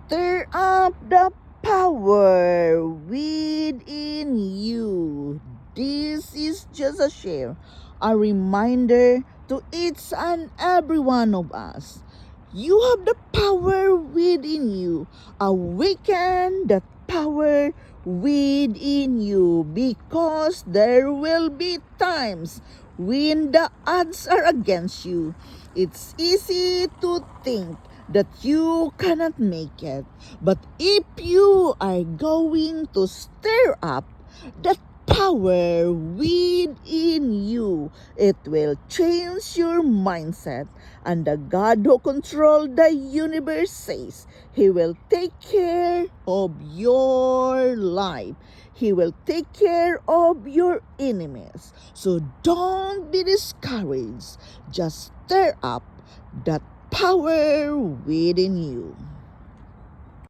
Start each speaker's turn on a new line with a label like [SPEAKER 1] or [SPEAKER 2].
[SPEAKER 1] Stir up the power within you. This is just a share, a reminder to each and every one of us. You have the power within you. Awaken that power within you, because there will be times when the odds are against you. It's easy to think that you cannot make it. But if you are going to stir up that power within you, it will change your mindset. And the God who controls the universe says He will take care of your life. He will take care of your enemies. So don't be discouraged. Just stir up that power within you.